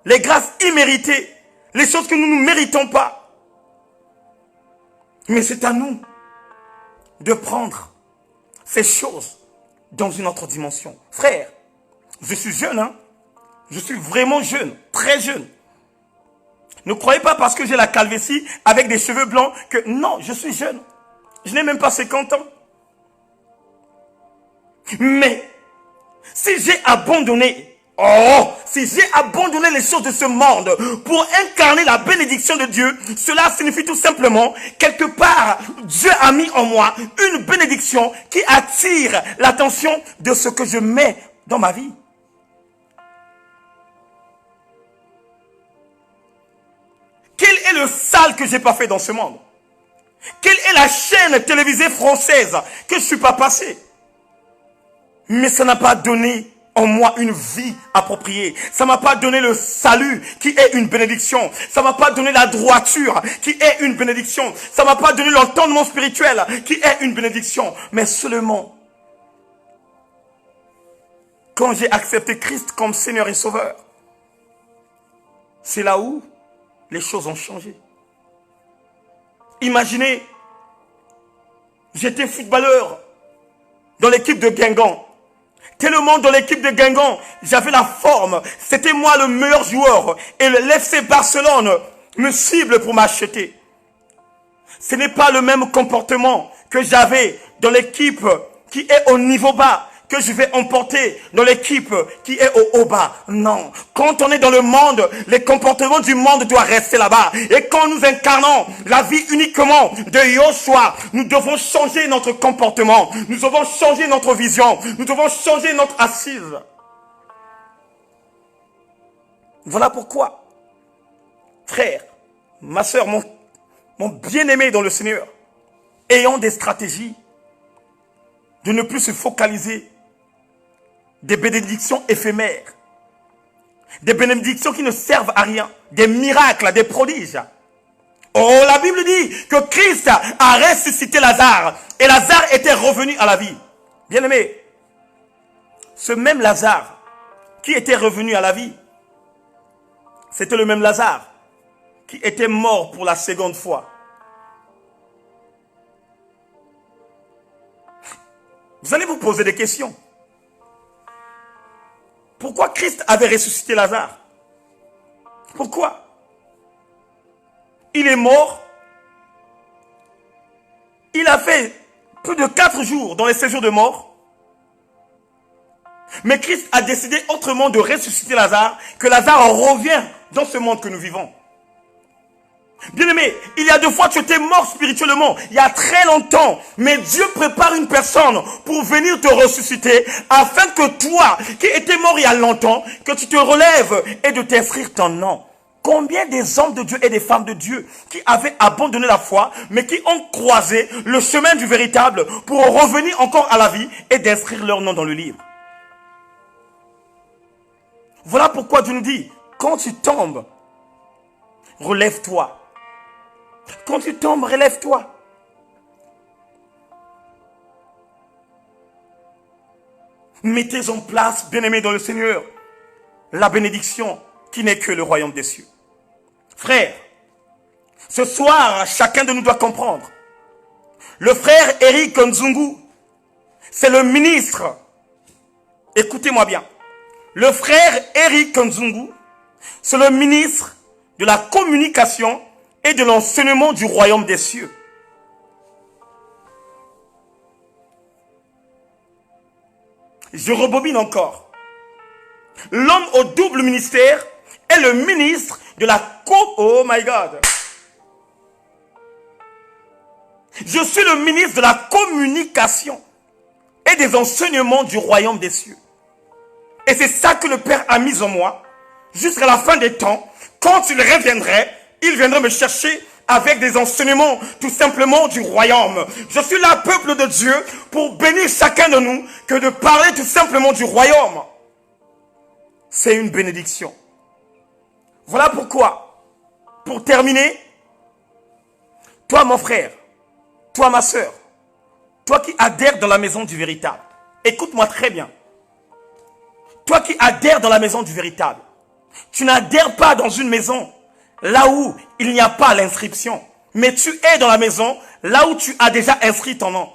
Les grâces imméritées. Les choses que nous ne méritons pas. Mais c'est à nous de prendre ces choses dans une autre dimension. Frère, je suis jeune, hein? Je suis vraiment jeune, très jeune. Ne croyez pas parce que j'ai la calvitie avec des cheveux blancs que non, je suis jeune. Je n'ai même pas 50 ans. Mais si j'ai abandonné, si j'ai abandonné les choses de ce monde pour incarner la bénédiction de Dieu, cela signifie tout simplement, quelque part, Dieu a mis en moi une bénédiction qui attire l'attention de ce que je mets dans ma vie. Quel est le sale que j'ai pas fait dans ce monde? Quelle est la chaîne télévisée française que je suis pas passé? Mais ça n'a pas donné en moi une vie appropriée. Ça m'a pas donné le salut qui est une bénédiction. Ça m'a pas donné la droiture qui est une bénédiction. Ça m'a pas donné l'entendement spirituel qui est une bénédiction. Mais seulement quand j'ai accepté Christ comme Seigneur et Sauveur, c'est là où les choses ont changé. Imaginez, j'étais footballeur dans l'équipe de Guingamp. Tellement dans l'équipe de Guingamp, j'avais la forme. C'était moi le meilleur joueur. Et le FC Barcelone me cible pour m'acheter. Ce n'est pas le même comportement que j'avais dans l'équipe qui est au niveau bas, que je vais emporter dans l'équipe qui est au haut bas. Non. Quand on est dans le monde, les comportements du monde doivent rester là-bas. Et quand nous incarnons la vie uniquement de Yoshua, nous devons changer notre comportement. Nous devons changer notre vision. Nous devons changer notre assise. Voilà pourquoi, frère, ma soeur, mon bien-aimé dans le Seigneur, ayons des stratégies de ne plus se focaliser des bénédictions éphémères, des bénédictions qui ne servent à rien, des miracles, des prodiges. Oh, la Bible dit que Christ a ressuscité Lazare et Lazare était revenu à la vie. Bien-aimé, ce même Lazare qui était revenu à la vie, c'était le même Lazare qui était mort pour la seconde fois. Vous allez vous poser des questions. Pourquoi Christ avait ressuscité Lazare? Pourquoi? Il est mort. Il a fait plus de 4 jours dans les séjours de mort. Mais Christ a décidé autrement de ressusciter Lazare, que Lazare revient dans ce monde que nous vivons. Bien-aimé, il y a 2 fois tu étais mort spirituellement, il y a très longtemps. Mais Dieu prépare une personne pour venir te ressusciter, afin que toi, qui étais mort il y a longtemps, que tu te relèves et de t'inscrire ton nom. Combien des hommes de Dieu et des femmes de Dieu qui avaient abandonné la foi, mais qui ont croisé le chemin du véritable pour revenir encore à la vie et d'inscrire leur nom dans le livre. Voilà pourquoi Dieu nous dit, quand tu tombes, relève-toi. Quand tu tombes, relève-toi. Mettez en place, bien-aimés dans le Seigneur, la bénédiction qui n'est que le royaume des cieux. Frère, ce soir, chacun de nous doit comprendre. Le frère Eric Nzungu, c'est le ministre. Écoutez-moi bien. le frère Eric Nzungu, c'est le ministre de la communication et de l'enseignement du royaume des cieux. Je rebobine encore. L'homme au double ministère est le ministre de la Oh my God. Je suis le ministre de la communication et des enseignements du royaume des cieux. Et c'est ça que le Père a mis en moi jusqu'à la fin des temps. Quand il reviendrait, il viendrait me chercher avec des enseignements tout simplement du royaume. Je suis là, peuple de Dieu, pour bénir chacun de nous que de parler tout simplement du royaume. C'est une bénédiction. Voilà pourquoi, pour terminer, toi mon frère, toi ma soeur, toi qui adhères dans la maison du véritable, écoute-moi très bien. Toi qui adhères dans la maison du véritable, tu n'adhères pas dans une maison là où il n'y a pas l'inscription, mais tu es dans la maison là où tu as déjà inscrit ton nom.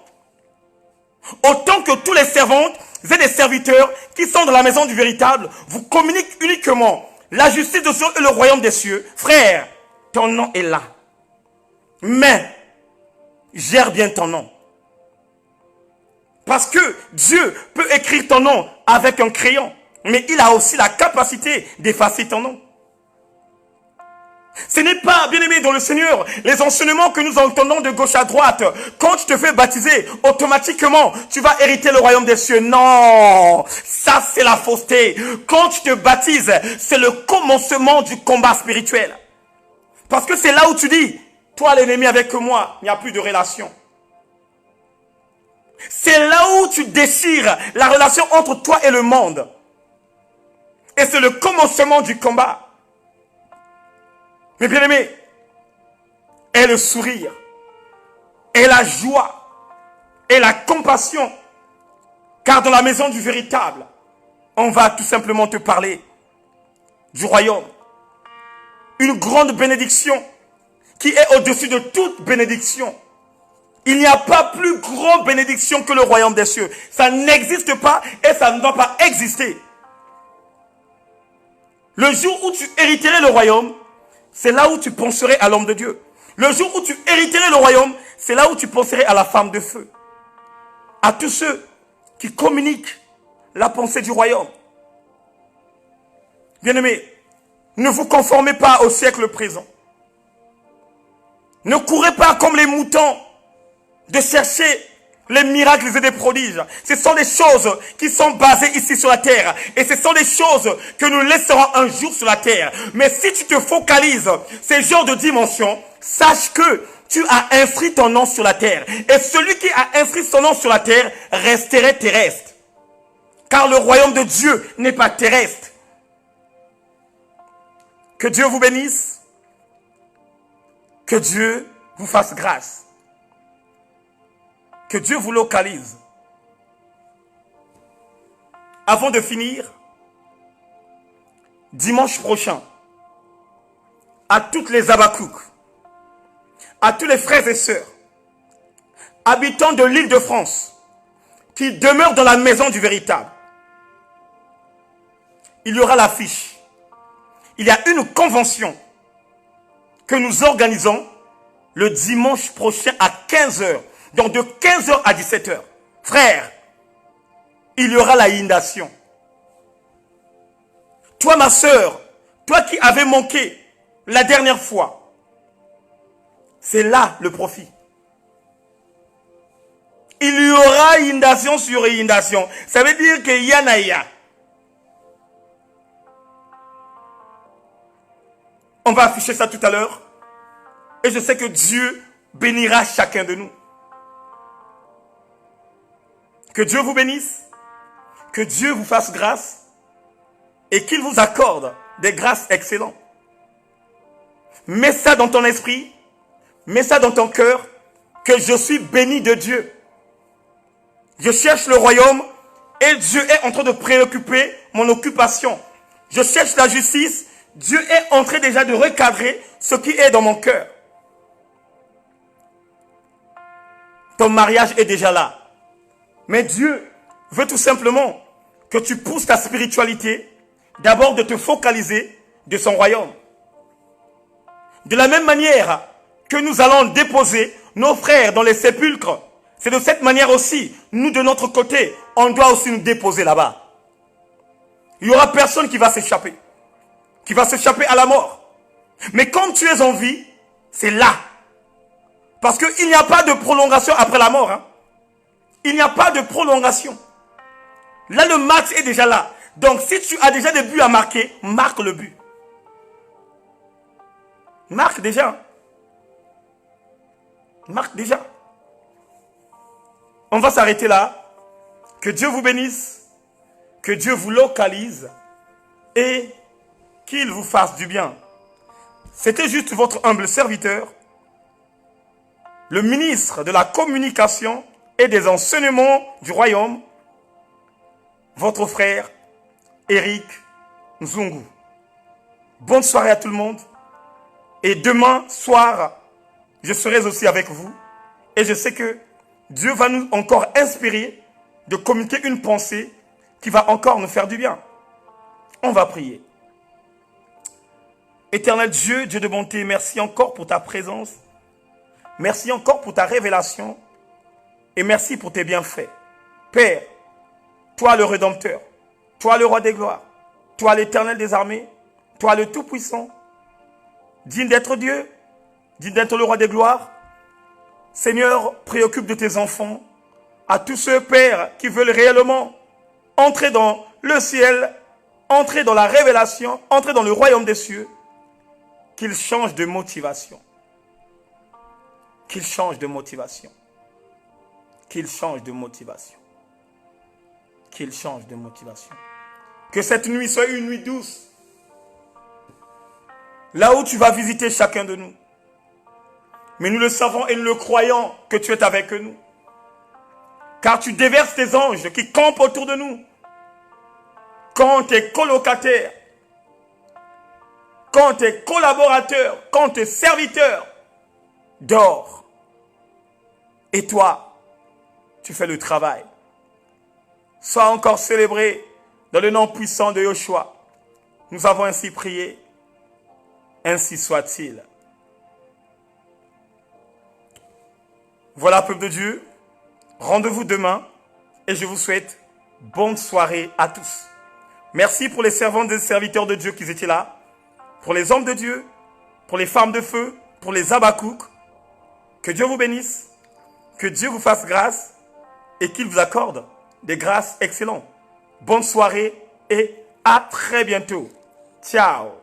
Autant que tous les servantes et les serviteurs qui sont dans la maison du véritable vous communiquent uniquement la justice de Dieu et le royaume des cieux, frère, ton nom est là. Mais gère bien ton nom. Parce que Dieu peut écrire ton nom avec un crayon, mais il a aussi la capacité d'effacer ton nom. Ce n'est pas, bien-aimé dans le Seigneur, les enseignements que nous entendons de gauche à droite. Quand tu te fais baptiser, automatiquement, tu vas hériter le royaume des cieux. Non, ça c'est la fausseté. Quand tu te baptises, c'est le commencement du combat spirituel. Parce que c'est là où tu dis, toi l'ennemi avec moi, il n'y a plus de relation. C'est là où tu déchires la relation entre toi et le monde. Et c'est le commencement du combat. Mais bien aimé, et le sourire, et la joie, et la compassion, car dans la maison du véritable, on va tout simplement te parler du royaume. Une grande bénédiction qui est au-dessus de toute bénédiction. Il n'y a pas plus grande bénédiction que le royaume des cieux. Ça n'existe pas et ça ne doit pas exister. Le jour où tu hériterais le royaume, c'est là où tu penserais à l'homme de Dieu. Le jour où tu hériterais le royaume, c'est là où tu penserais à la femme de feu. À tous ceux qui communiquent la pensée du royaume. Bien-aimés, ne vous conformez pas au siècle présent. Ne courez pas comme les moutons de chercher les miracles et des prodiges. Ce sont des choses qui sont basées ici sur la terre. Et ce sont des choses que nous laisserons un jour sur la terre. Mais si tu te focalises ces genres de dimensions, sache que tu as inscrit ton nom sur la terre. Et celui qui a inscrit son nom sur la terre resterait terrestre. Car le royaume de Dieu n'est pas terrestre. Que Dieu vous bénisse. Que Dieu vous fasse grâce. Que Dieu vous localise. Avant de finir, dimanche prochain, à toutes les Abakouk, à tous les frères et sœurs, habitants de l'île de France, qui demeurent dans la maison du véritable, il y aura l'affiche. Il y a une convention que nous organisons le dimanche prochain à 15 h. Donc de 15 h à 17 h. Frère, il y aura la inondation. Toi ma soeur, toi qui avais manqué la dernière fois, c'est là le profit. Il y aura inondation sur inondation. Ça veut dire que Yanaya. On va afficher ça tout à l'heure. Et je sais que Dieu bénira chacun de nous. Que Dieu vous bénisse, que Dieu vous fasse grâce et qu'il vous accorde des grâces excellentes. Mets ça dans ton esprit, mets ça dans ton cœur, que je suis béni de Dieu. Je cherche le royaume et Dieu est en train de préoccuper mon occupation. Je cherche la justice, Dieu est en train déjà de recadrer ce qui est dans mon cœur. Ton mariage est déjà là. Mais Dieu veut tout simplement que tu pousses ta spiritualité d'abord de te focaliser de son royaume. De la même manière que nous allons déposer nos frères dans les sépulcres, c'est de cette manière aussi, nous de notre côté, on doit aussi nous déposer là-bas. Il n'y aura personne qui va s'échapper à la mort. Mais quand tu es en vie, c'est là. Parce qu'il n'y a pas de prolongation après la mort. Hein. Il n'y a pas de prolongation. Là, le match est déjà là. Donc, si tu as déjà des buts à marquer, marque le but. Marque déjà. Marque déjà. On va s'arrêter là. Que Dieu vous bénisse. Que Dieu vous localise. Et qu'il vous fasse du bien. C'était juste votre humble serviteur, le ministre de la communication et des enseignements du royaume, votre frère Eric Nzungu. Bonne soirée à tout le monde. Et demain soir, je serai aussi avec vous. Et je sais que Dieu va nous encore inspirer de communiquer une pensée qui va encore nous faire du bien. On va prier. Éternel Dieu, Dieu de bonté, merci encore pour ta présence. Merci encore pour ta révélation. Et merci pour tes bienfaits. Père, toi le Rédempteur, toi le Roi des gloires, toi l'Éternel des armées, toi le Tout-Puissant, digne d'être Dieu, digne d'être le Roi des gloires. Seigneur, préoccupe de tes enfants, à tous ceux, Père, qui veulent réellement entrer dans le ciel, entrer dans la révélation, entrer dans le royaume des cieux, qu'ils changent de motivation. Qu'ils changent de motivation. Qu'ils changent de motivation. Qu'ils changent de motivation. Que cette nuit soit une nuit douce. Là où tu vas visiter chacun de nous. Mais nous le savons et nous le croyons que tu es avec nous. Car tu déverses tes anges qui campent autour de nous. Quand tes colocataires, quand tes collaborateurs, quand tes serviteurs dorment. Et toi, tu fais le travail. Sois encore célébré dans le nom puissant de Yoshua. Nous avons ainsi prié. Ainsi soit-il. Voilà, peuple de Dieu. Rendez-vous demain. Et je vous souhaite bonne soirée à tous. Merci pour les servantes et serviteurs de Dieu qui étaient là. Pour les hommes de Dieu. Pour les femmes de feu. Pour les Abakouk. Que Dieu vous bénisse. Que Dieu vous fasse grâce. Et qu'il vous accorde des grâces excellentes. Bonne soirée et à très bientôt. Ciao.